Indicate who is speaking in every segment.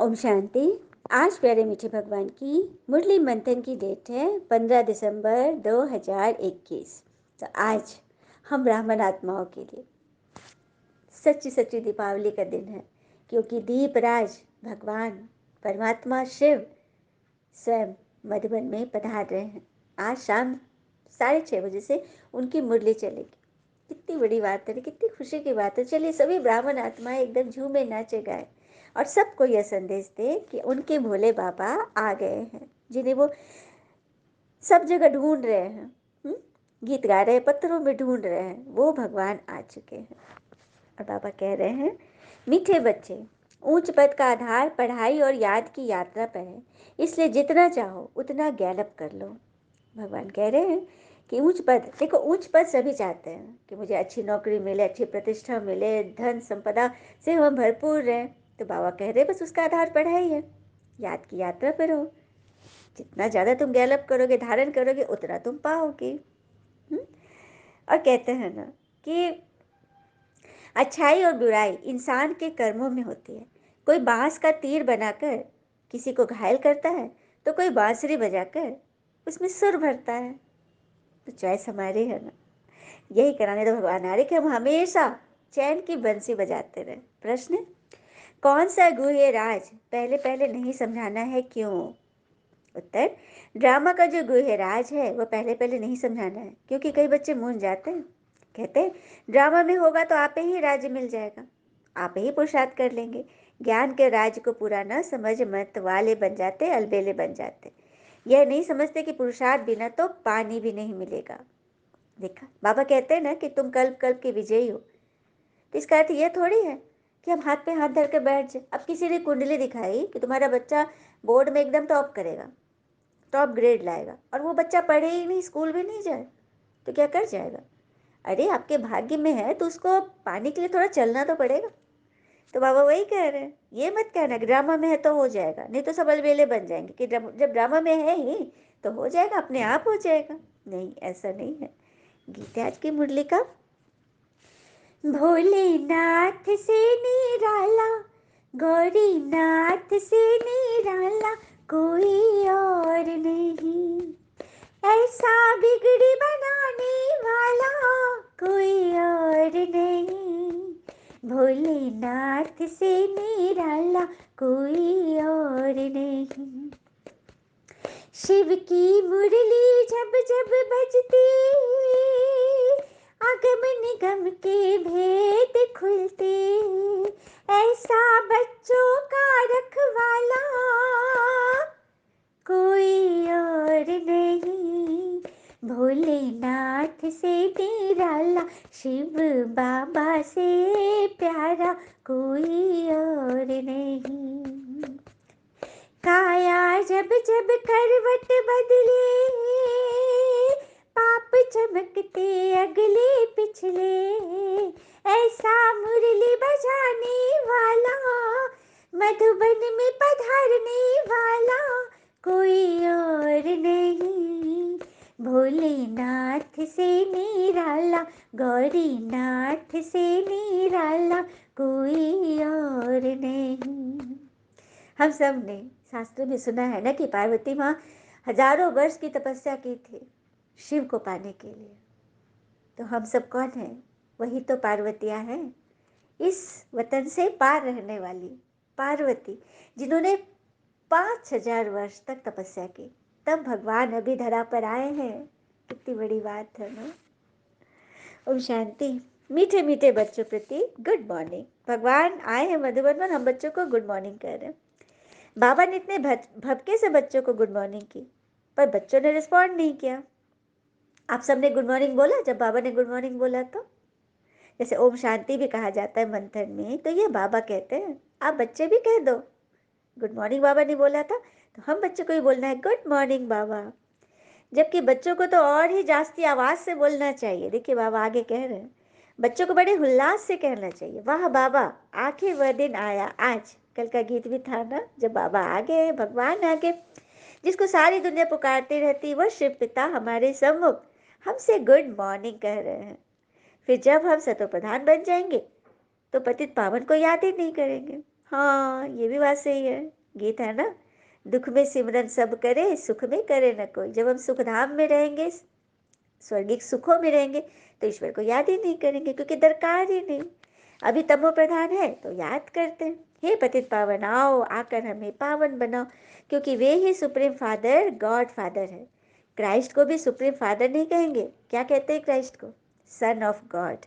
Speaker 1: ओम शांति। आज प्यारे मीठे भगवान की मुरली मंथन की डेट है 15 दिसंबर 2021। तो आज हम ब्राह्मण आत्माओं के लिए सच्ची सच्ची दीपावली का दिन है, क्योंकि दीपराज भगवान परमात्मा शिव स्वयं मधुबन में पधार रहे हैं। आज शाम 6:30 बजे से उनकी मुरली चलेगी। कितनी बड़ी बात है, कितनी खुशी की बात है। चलिए सभी ब्राह्मण आत्माएं एकदम झूमे नाचे गाए और सबको यह संदेश दे कि उनके भोले बाबा आ गए हैं, जिन्हें वो सब जगह ढूंढ रहे हैं। गीत गा रहे हैं, पत्थरों में ढूंढ रहे हैं, वो भगवान आ चुके हैं। और बाबा कह रहे हैं, मीठे बच्चे, ऊंच पद का आधार पढ़ाई और याद की यात्रा पर है, इसलिए जितना चाहो उतना ज्ञानअप कर लो। भगवान कह रहे हैं कि ऊंच पद, देखो ऊंच पद सभी चाहते हैं कि मुझे अच्छी नौकरी मिले, अच्छी प्रतिष्ठा मिले, धन संपदा से हम भरपूर रहें। तो बाबा कह रहे बस उसका आधार पढ़ाई है, याद की यात्रा पर हो। जितना ज़्यादा तुम ज्ञानअप करोगे, धारण करोगे, उतना तुम पाओगे। और कहते हैं ना कि अच्छाई और बुराई इंसान के कर्मों में होती है। कोई बांस का तीर बनाकर किसी को घायल करता है, तो कोई बांसुरी बजाकर उसमें सुर भरता है। तो चॉइस हमारी है ना। यही कराने तो भगवान आ रहे कि हम हमेशा चैन की बंसी बजाते रहे। प्रश्न, कौन सा गुह्य राज पहले पहले नहीं समझाना है, क्यों? उत्तर, ड्रामा का जो गुह्य राज है वो पहले पहले नहीं समझाना है, क्योंकि कई बच्चे मूंझ जाते हैं। कहते हैं ड्रामा में होगा तो आप ही राज्य मिल जाएगा, आप ही पुरुषार्थ कर लेंगे। ज्ञान के राज्य को पूरा न समझ मत वाले बन जाते, अलबेले बन जाते। यह नहीं समझते कि पुरुषार्थ बिना तो पानी भी नहीं मिलेगा। देखा, बाबा कहते हैं ना कि तुम कल्प कल्प के विजयी हो। तो इसका अर्थ यह थोड़ी है कि हम हाथ पे हाथ धर के बैठ जाए। अब किसी ने कुंडली दिखाई कि तुम्हारा बच्चा बोर्ड में एकदम टॉप करेगा, टॉप ग्रेड लाएगा, और वो बच्चा पढ़े ही नहीं, स्कूल भी नहीं जाए, तो क्या कर जाएगा? अरे आपके भाग्य में है तो उसको पाने के लिए थोड़ा चलना तो पड़ेगा। तो बाबा वही कह रहे हैं, ये मत कहना कि ड्रामा में है तो हो जाएगा, नहीं तो सब अलबेले बन जाएंगे कि जब ड्रामा में है ही तो हो जाएगा, अपने आप हो जाएगा। नहीं, ऐसा नहीं है। गीत आज की मुरली का, भोलेनाथ से निराला, गौरीनाथ से निराला कोई और नहीं, ऐसा बिगड़ी बनाने वाला कोई और नहीं, भोलेनाथ से निराला कोई और नहीं। शिव की मुरली जब जब बजती, आगम निगम के भेद खुलते, ऐसा बच्चों का रखवाला कोई और नहीं, भोलेनाथ से निराला शिव बाबा से प्यारा कोई और नहीं। काया जब जब करवट बदले, पाप चमकते अगले पिछले, ऐसा मुरली बजाने वाला, मधुबन में पधारने वाला कोई और नहीं, भोलेनाथ से निराला, गौरीनाथ से निराला कोई और नहीं। हम सब ने शास्त्रों में सुना है ना कि पार्वती माँ हजारों वर्ष की तपस्या की थी शिव को पाने के लिए। तो हम सब कौन हैं? वही तो पार्वतियाँ हैं, इस वतन से पार रहने वाली पार्वती, जिन्होंने 5000 वर्ष तक तपस्या की, तब भगवान अभी धरा पर आए हैं। कितनी बड़ी बात है ना। ओम शांति। मीठे मीठे बच्चों प्रति गुड मॉर्निंग। भगवान आए हैं मधुबन में, हम बच्चों को गुड मॉर्निंग कर रहे हैं। बाबा ने इतने भक्के से बच्चों को गुड मॉर्निंग की, पर बच्चों ने रिस्पॉन्ड नहीं किया। आप सबने गुड मॉर्निंग बोला जब बाबा ने गुड मॉर्निंग बोला? तो जैसे ओम शांति भी कहा जाता है मंथन में, तो ये बाबा कहते हैं आप बच्चे भी कह दो। गुड मॉर्निंग बाबा ने बोला था, तो हम बच्चों को भी बोलना है गुड मॉर्निंग बाबा। जबकि बच्चों को तो और ही जास्ती आवाज़ से बोलना चाहिए। देखिए बाबा आगे कह रहे हैं, बच्चों को बड़े उल्लास से कहना चाहिए, वाह बाबा आखिर वह दिन आया आज। कल का गीत भी था ना, जब बाबा आ गए, भगवान आ गए, जिसको सारी दुनिया पुकारती रहती, वह शिव पिता हमारे सम्मुख हमसे गुड मॉर्निंग कह रहे हैं। फिर जब हम सतो प्रधान बन जाएंगे तो पतित पावन को याद ही नहीं करेंगे। हाँ, ये भी बात सही है। गीत है ना, दुख में सिमरन सब करे, सुख में करे न कोई। जब हम सुख धाम में रहेंगे, स्वर्गिक सुखों में रहेंगे, तो ईश्वर को याद ही नहीं करेंगे, क्योंकि दरकार ही नहीं। अभी तमो प्रधान है तो याद करते हैं, हे पतित पावन आओ, आकर हमें पावन बनाओ, क्योंकि वे ही सुप्रीम फादर, गॉड फादर है। क्राइस्ट को भी सुप्रीम फादर नहीं कहेंगे, क्या कहते हैं क्राइस्ट को? Son of God.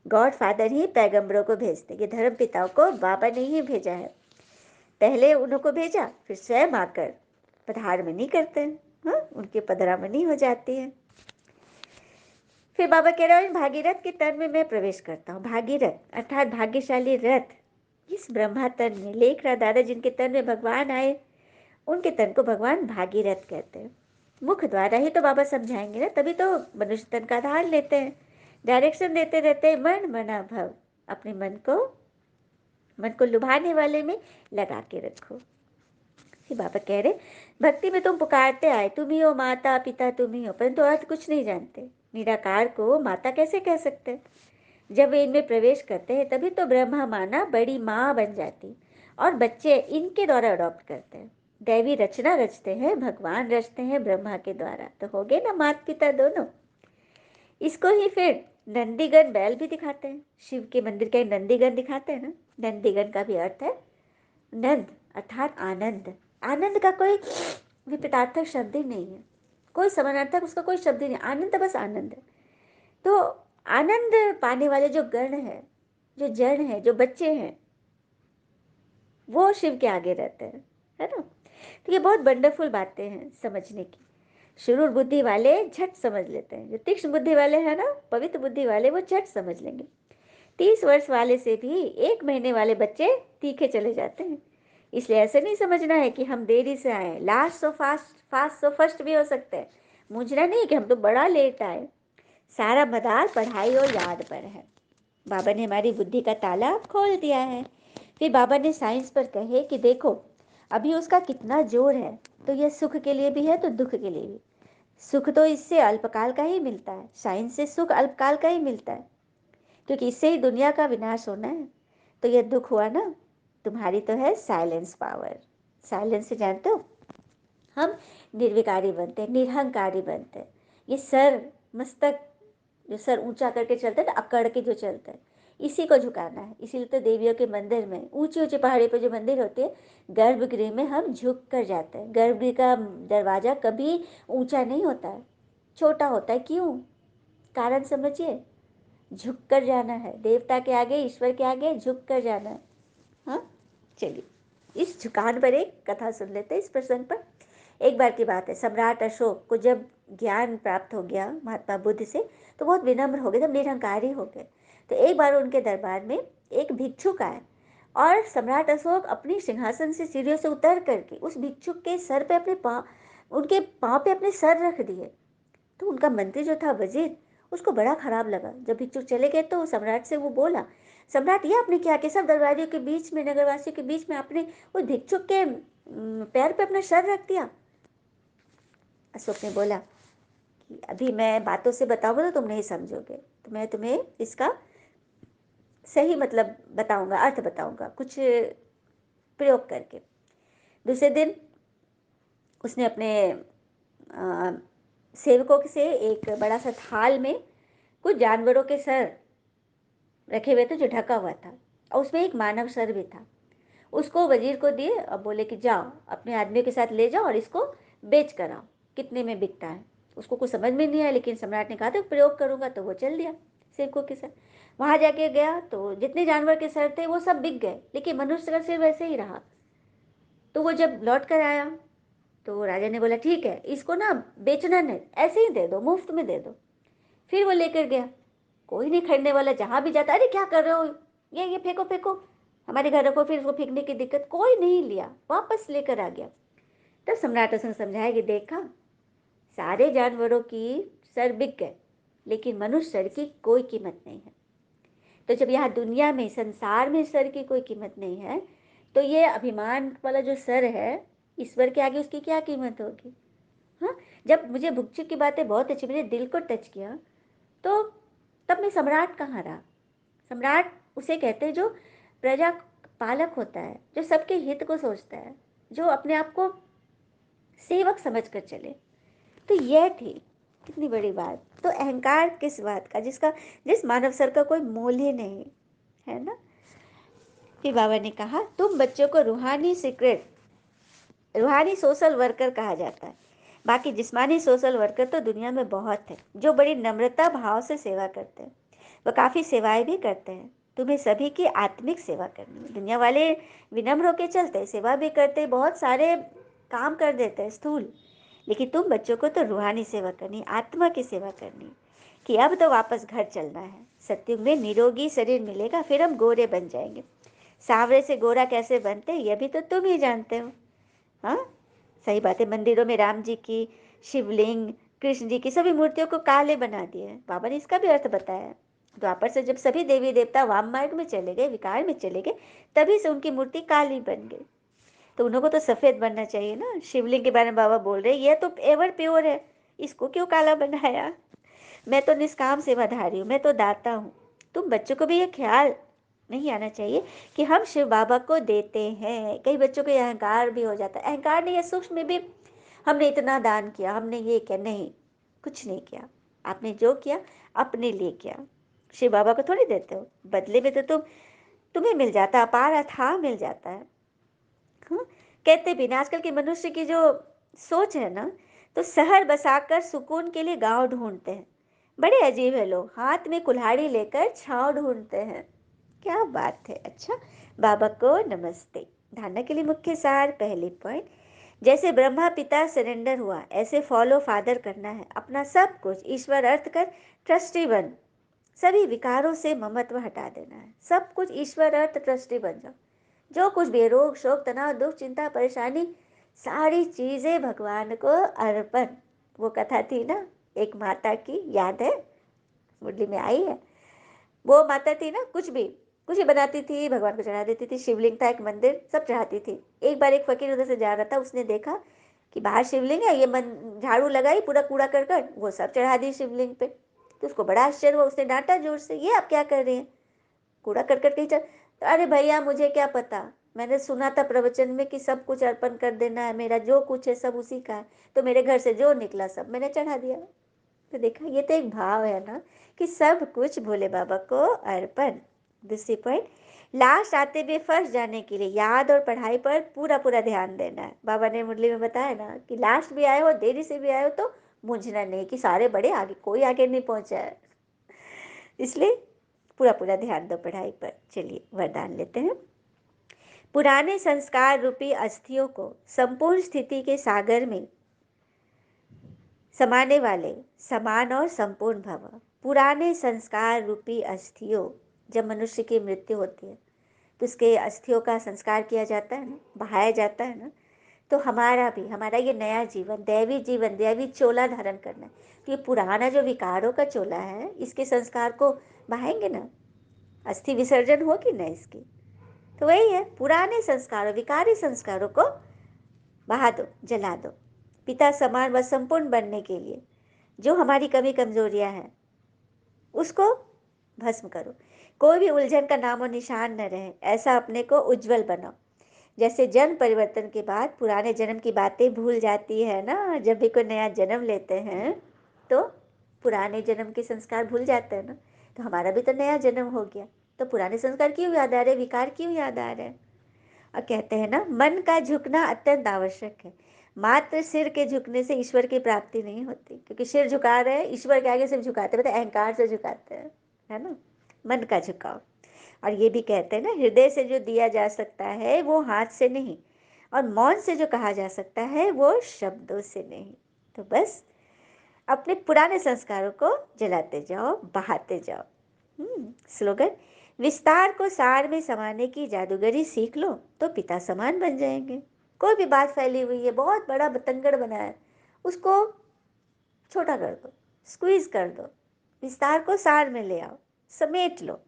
Speaker 1: God father ही पैगंबरों को भेजते, ये धर्म पिताओं को बाबा ने ही भेजा है। पहले उनको भेजा, फिर स्वयं आकर पधारमनी करते हैं। हाँ, उनकी पधरामनी हो जाती है। फिर बाबा कह रहा है, भागीरथ के तन में मैं प्रवेश करता हूँ। भागीरथ अर्थात भाग्यशाली रथ, इस ब्रह्मा तन में लेख रहा दादा, जिनके तन में भगवान आए, उनके तन को भगवान भागीरथ कहते हैं। मुख द्वारा ही तो बाबा समझाएंगे ना, तभी तो मनुष्य तन का आधार लेते हैं, डायरेक्शन देते रहते हैं। मन मना भव, अपने मन को लुभाने वाले में लगा के रखो। फिर बाबा कह रहे, भक्ति में तुम पुकारते आए, तुम ही हो माता पिता, तुम ही हो, परंतु अर्थ कुछ नहीं जानते। निराकार को माता कैसे कह सकते? जब वे इनमें प्रवेश करते हैं तभी तो ब्रह्मा माना बड़ी माँ बन जाती, और बच्चे इनके द्वारा अडॉप्ट करते हैं। दैवी रचना रचते हैं, भगवान रचते हैं ब्रह्मा के द्वारा, तो हो गए ना माता पिता दोनों। इसको ही फिर नंदीगण बैल भी दिखाते हैं, शिव के मंदिर के नंदीगण दिखाते हैं ना। नंदीगण का भी अर्थ है नंद, अर्थात आनंद। आनंद का कोई विपरीतार्थक शब्द ही नहीं है, कोई समानार्थक उसका कोई शब्द ही नहीं, आनंद बस आनंद है। तो आनंद पाने वाले जो गण है, जो जड़ है, जो बच्चे हैं, वो शिव के आगे रहते हैं, है ना। तो ये बहुत वंडरफुल बातें हैं समझने की। शुरू बुद्धि वाले झट समझ लेते हैं, जो तीक्ष्ण बुद्धि वाले हैं ना, पवित्र बुद्धि वाले, वो झट समझ लेंगे। 30 वर्ष वाले से भी 1 महीने वाले बच्चे तीखे चले जाते हैं। इसलिए ऐसे नहीं समझना है कि हम देरी से आए, last so fast, fast so first भी हो सकते हैं। मुझना नहीं कि हम तो बड़ा लेट आए। सारा मदार पढ़ाई और याद पर है। बाबा ने हमारी बुद्धि का ताला खोल दिया है। फिर बाबा ने साइंस पर कहे कि देखो अभी उसका कितना जोर है, तो यह सुख के लिए भी है तो दुख के लिए भी। सुख तो इससे अल्पकाल का ही मिलता है, साइंस से सुख अल्पकाल का ही मिलता है, क्योंकि इससे ही दुनिया का विनाश होना है। तो यह दुख हुआ ना, तुम्हारी तो है साइलेंस पावर। साइलेंस से जानते हो, हम निर्विकारी बनते हैं, निरहंकारी बनते हैं। ये सर मस्तक, जो सर ऊंचा करके चलते हैं ना, अकड़ के जो चलते हैं, इसी को झुकाना है। इसीलिए तो देवियों के मंदिर में, ऊंची ऊंची पहाड़ी पर जो मंदिर होते हैं, गर्भगृह में हम झुक कर जाते हैं। गर्भगृह का दरवाजा कभी ऊंचा नहीं होता है, छोटा होता है। क्यों? कारण समझिए, झुक कर जाना है, देवता के आगे, ईश्वर के आगे झुक कर जाना है। हाँ, चलिए इस झुकान पर एक कथा सुन लेते हैं। इस प्रसंग पर एक बार की बात है, सम्राट अशोक को जब ज्ञान प्राप्त हो गया महात्मा बुद्ध से, तो बहुत विनम्र हो गए, तब निरहंकारी हो गए। तो एक बार उनके दरबार में एक भिक्षुक आए, और सम्राट अशोक अपनी सिंहासन से सीढ़ियों से उतर करके उस भिक्षुक के सर पे अपने पाँव, उनके पाँव पे अपने सर रख दिए। तो उनका मंत्री जो था वजीर, उसको बड़ा खराब लगा। जब भिक्षुक चले गए तो सम्राट से वो बोला, सम्राट ये आपने क्या किया? सब दरबारियों के बीच में, नगरवासियों के बीच में आपने उस भिक्षुक के पैर पे अपना सर रख दिया। अशोक ने बोला कि अभी मैं बातों से बताऊंगा तो तुम नहीं समझोगे, तो मैं तुम्हें इसका सही मतलब बताऊंगा, अर्थ बताऊंगा कुछ प्रयोग करके। दूसरे दिन उसने अपने सेवकों से एक बड़ा सा थाल में कुछ जानवरों के सर रखे हुए थे जो ढका हुआ था, और उसमें एक मानव सर भी था। उसको वजीर को दिए और बोले कि जाओ अपने आदमियों के साथ ले जाओ और इसको बेच कर आओ, कितने में बिकता है। उसको कुछ समझ में नहीं आया, लेकिन सम्राट ने कहा था प्रयोग करूंगा, तो वो चल दिया सेवकों के साथ। वहां जाके गया तो जितने जानवर के सर थे वो सब बिक गए, लेकिन मनुष्य का सिर वैसे ही रहा। तो वो जब लौट कर आया तो राजा ने बोला ठीक है, इसको ना बेचना नहीं, ऐसे ही दे दो, मुफ्त में दे दो। फिर वो लेकर गया, कोई नहीं खरीदने वाला, जहां भी जाता अरे क्या कर रहे हो, ये फेंको फेंको, हमारे घर रखो। फिर उसको फेंकने की दिक्कत, कोई नहीं लिया, वापस लेकर आ गया। तब सम्राट उसने समझाया कि देखा, सारे जानवरों की सर बिक गए, लेकिन मनुष्य सर की कोई कीमत नहीं है। तो जब यहाँ दुनिया में, संसार में सर की कोई कीमत नहीं है, तो ये अभिमान वाला जो सर है, ईश्वर के आगे उसकी क्या कीमत होगी? हाँ, जब मुझे भुक्चु की बातें बहुत अच्छी, मेरे दिल को टच किया, तो तब मैं सम्राट कहाँ रहा? सम्राट उसे कहते हैं जो प्रजा पालक होता है, जो सबके हित को सोचता है, जो अपने आप को सेवक समझकर चले। तो यह थी कितनी बड़ी बात। तो अहंकार किस बात का, जिस मानव सर का कोई मोल ही नहीं, है ना। फिर बाबा ने कहा, तुम बच्चों को रूहानी सोशल वर्कर कहा जाता है। बाकी जिस्मानी सोशल वर्कर तो दुनिया में बहुत है, जो बड़ी नम्रता भाव से सेवा करते हैं। वह काफ़ी सेवाएं भी करते हैं। तुम्हें सभी की आत्मिक सेवा करनी है। दुनिया वाले विनम्र होकर चलते हैं, सेवा भी करते हैं, बहुत सारे काम कर देते हैं स्थूल, लेकिन तुम बच्चों को तो रूहानी सेवा करनी, आत्मा की सेवा करनी, कि अब तो वापस घर चलना है। सत्युग में निरोगी शरीर मिलेगा, फिर हम गोरे बन जाएंगे। सांवरे से गोरा कैसे बनते यह भी तो तुम ही जानते हो। हाँ, सही बात है। मंदिरों में राम जी की, शिवलिंग, कृष्ण जी की सभी मूर्तियों को काले बना दिए हैं। बाबा ने इसका भी अर्थ बताया। द्वापर से जब सभी देवी देवता वाम मार्ग में चले गए, विकार में चले गए, तभी से उनकी मूर्ति काली बन गई। तो उनको तो सफेद बनना चाहिए ना। शिवलिंग के बारे में बाबा बोल रहे, ये तो एवर प्योर है, इसको क्यों काला बनाया। मैं तो निष्काम सेवाधारी हूँ, मैं तो दाता हूँ। तुम बच्चों को भी ये ख्याल नहीं आना चाहिए कि हम शिव बाबा को देते हैं। कई बच्चों को अहंकार भी हो जाता है। अहंकार नहीं है, सूक्ष्म में भी, हमने इतना दान किया, हमने ये किया। नहीं, कुछ नहीं किया। आपने जो किया अपने लिए किया, शिव बाबा को थोड़ी देते हो। बदले में तो तुम्हें मिल जाता है, अपार अथाह मिल जाता है। हाँ, कहते भी ना, आजकल के मनुष्य की जो सोच है ना, तो शहर बसाकर सुकून के लिए गांव ढूंढते हैं। बड़े अजीब है लोग, हाथ में कुल्हाड़ी लेकर छांव ढूंढते हैं। क्या बात है। अच्छा, बाबा को नमस्ते। धारणा के लिए मुख्य सार, पहले पॉइंट, जैसे ब्रह्मा पिता सरेंडर हुआ, ऐसे फॉलो फादर करना है। अपना सब कुछ ईश्वर अर्थ कर ट्रस्टी बन। सभी विकारों से ममत्व हटा देना है। सब कुछ ईश्वर अर्थ ट्रस्टी बन जाओ। जो कुछ भी, रोग शोक तनाव दुख चिंता परेशानी, सारी चीजें भगवान को अर्पण। वो कथा थी ना एक माता की, याद है, मुरली में आई है। वो माता थी ना, कुछ भी बनाती थी, भगवान को चढ़ा देती थी। शिवलिंग था, एक मंदिर, सब चढ़ाती थी। एक बार एक फकीर उधर से जा रहा था, उसने देखा कि बाहर शिवलिंग है, ये झाड़ू लगाई, पूरा कूड़ा करकट वो सब चढ़ा दी शिवलिंग पे। तो उसको बड़ा आश्चर्य हुआ, उसने डांटा जोर से, ये आप क्या कर रहे हैं, कूड़ा करकट कहीं चल। तो अरे भैया, मुझे क्या पता, मैंने सुना था प्रवचन में कि सब कुछ अर्पण कर देना है, मेरा जो कुछ है सब उसी का है, तो मेरे घर से जो निकला सब मैंने चढ़ा दिया। तो देखा, ये तो एक भाव है ना, कि सब कुछ भोले बाबा को अर्पण। दूसरी पॉइंट, लास्ट आते हुए फर्स्ट जाने के लिए याद और पढ़ाई पर पूरा पूरा ध्यान देना है। बाबा ने मुरली में बताया ना कि लास्ट भी आए हो, देरी से भी आए हो, तो मुझना नहीं कि सारे बड़े आगे, कोई आगे नहीं पहुंचा है। इसलिए पूरा पूरा ध्यान दो पढ़ाई पर। चलिए वरदान लेते हैं। पुराने संस्कार रूपी अस्थियों को संपूर्ण स्थिति के सागर में समाने वाले समान और संपूर्ण भव। पुराने संस्कार रूपी अस्थियों, जब मनुष्य की मृत्यु होती है तो उसके अस्थियों का संस्कार किया जाता है ना, बहाया जाता है ना। तो हमारा ये नया जीवन, दैवी जीवन, दैवी चोला धारण करना है। तो ये पुराना जो विकारों का चोला है, इसके संस्कार को बहाएंगे ना, अस्थि विसर्जन होगी ना इसकी। तो वही है, पुराने संस्कारों, विकारी संस्कारों को बहा दो, जला दो। पिता समान व संपूर्ण बनने के लिए जो हमारी कमी कमजोरियां हैं उसको भस्म करो। कोई भी उलझन का नामो निशान न रहे, ऐसा अपने को उज्जवल बनाओ। जैसे जन्म परिवर्तन के बाद पुराने जन्म की बातें भूल जाती है ना, जब भी कोई नया जन्म लेते हैं तो पुराने जन्म के संस्कार भूल जाते हैं ना। तो हमारा भी तो नया जन्म हो गया, तो पुराने संस्कार क्यों याद आ रहे, विकार क्यों याद आ रहे हैं। और कहते हैं ना, मन का झुकना अत्यंत आवश्यक है। मात्र सिर के झुकने से ईश्वर की प्राप्ति नहीं होती, क्योंकि सिर झुका रहे हैं, ईश्वर के आगे सिर्फ झुकाते हैं, अहंकार से झुकाते हैं, है ना। मन का झुकाव। और ये भी कहते हैं ना, हृदय से जो दिया जा सकता है वो हाथ से नहीं, और मौन से जो कहा जा सकता है वो शब्दों से नहीं। तो बस अपने पुराने संस्कारों को जलाते जाओ, बहाते जाओ। स्लोगन, विस्तार को सार में समाने की जादूगरी सीख लो तो पिता समान बन जाएंगे। कोई भी बात फैली हुई है, बहुत बड़ा बतंगड़ बना है, उसको छोटा कर दो, स्क्वीज कर दो, विस्तार को सार में ले आओ, समेट लो।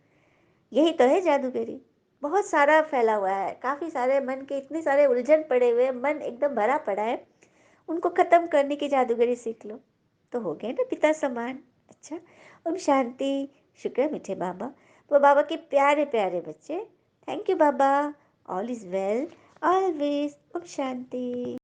Speaker 1: यही तो है जादूगरी। बहुत सारा फैला हुआ है, काफ़ी सारे मन के इतने सारे उलझन पड़े हुए, मन एकदम भरा पड़ा है, उनको ख़त्म करने की जादूगरी सीख लो तो हो गए ना पिता समान। अच्छा, ओम शांति। शुक्र मीठे बाबा। वो बाबा के प्यारे प्यारे बच्चे, thank you Baba. All is well, always. Om Shanti.